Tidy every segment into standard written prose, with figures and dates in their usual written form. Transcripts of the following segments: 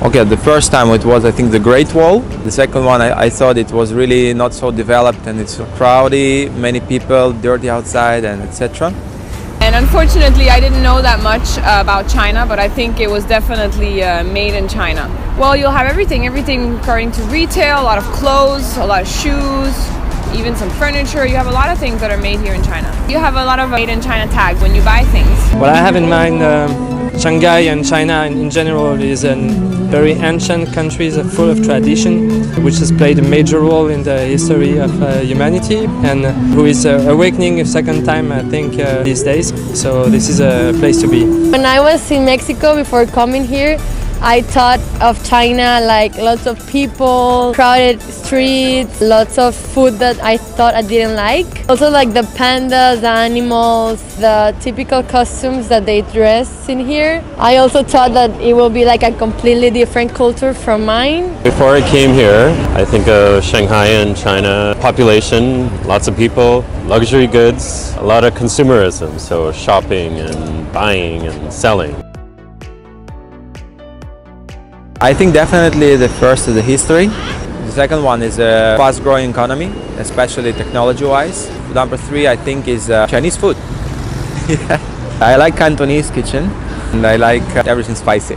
Okay, the first time it was, I think, the Great Wall. The second one, I thought it was really not so developed and it's so crowded, many people, dirty outside, and etc. And unfortunately, I didn't know that much about China, but I think it was definitely made in China. Well, you'll have everything according to retail, a lot of clothes, a lot of shoes, even some furniture. You have a lot of things that are made here in China. You have a lot of made in China tags when you buy things. What I have in mind, Shanghai and China in general is a very ancient country, full of tradition, which has played a major role in the history of humanity, and who is awakening a second time, I think, these days. So this is a place to be. When I was in Mexico before coming here, I thought of China like lots of people, crowded streets, lots of food that I thought I didn't like. Also like the pandas, the animals, the typical costumes that they dress in here. I also thought that it will be like a completely different culture from mine. Before I came here, I think of Shanghai and China, population, lots of people, luxury goods, a lot of consumerism, so shopping and buying and selling. I think definitely the first is the history. The second one is a fast-growing economy, especially technology-wise. Number three, I think, is Chinese food. Yeah. I like Cantonese kitchen, and I like everything spicy.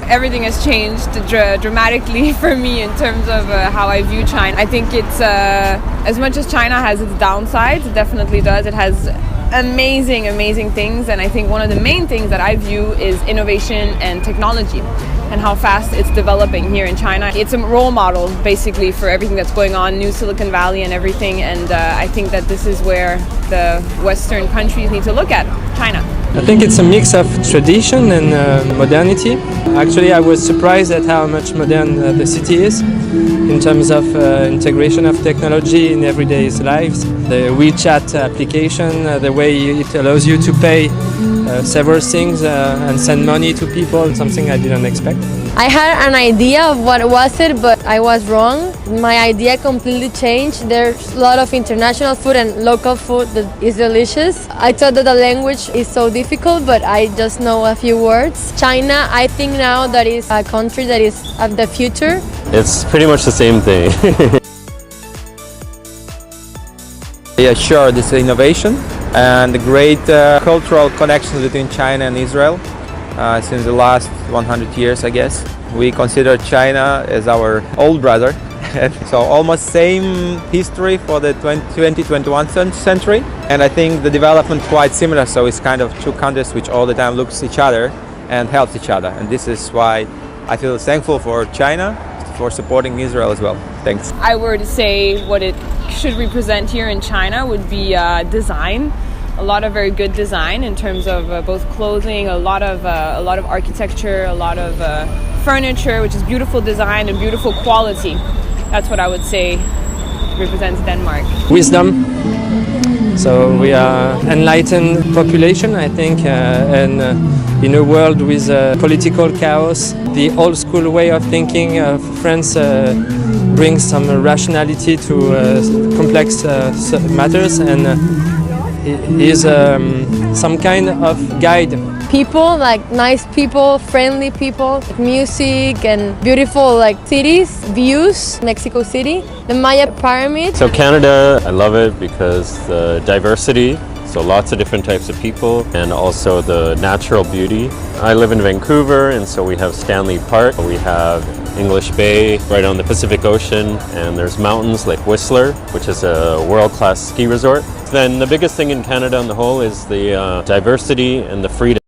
Everything has changed dramatically for me in terms of how I view China. I think it's, as much as China has its downsides, it definitely does. It has amazing things, and I think one of the main things that I view is innovation and technology and how fast it's developing here in China. It's a role model basically for everything that's going on, New Silicon Valley and everything, and I think that this is where the Western countries need to look at China. I think it's a mix of tradition and modernity. Actually, I was surprised at how much modern the city is in terms of integration of technology in everyday lives. The WeChat application, the way it allows you to pay several things and send money to people, something I didn't expect. I had an idea of what was it, but I was wrong. My idea completely changed. There's a lot of international food and local food that is delicious. I thought that the language is so difficult, but I just know a few words. China, I think now that is a country that is of the future. It's pretty much the same thing. Yeah, sure, this is innovation and the great cultural connections between China and Israel since the last 100 years, I guess. We consider China as our old brother. So almost same history for the 20th-21st century. And I think the development quite similar, so it's kind of two countries which all the time looks at each other and helps each other. And this is why I feel thankful for China for supporting Israel as well. Thanks. I were to say what it should represent here in China would be design. A lot of very good design in terms of both clothing, a lot of architecture, a lot of furniture, which is beautiful design and beautiful quality. That's what I would say represents Denmark. Wisdom. So we are enlightened population, I think, and in a world with political chaos, the old school way of thinking of France brings some rationality to complex matters, and is some kind of guide. People, like nice people, friendly people, music and beautiful like cities, views, Mexico City, the Maya pyramid. So Canada, I love it because the diversity, so lots of different types of people, and also the natural beauty. I live in Vancouver, and so we have Stanley Park, we have English Bay right on the Pacific Ocean, and there's mountains like Whistler, which is a world-class ski resort. Then the biggest thing in Canada on the whole is the diversity and the freedom.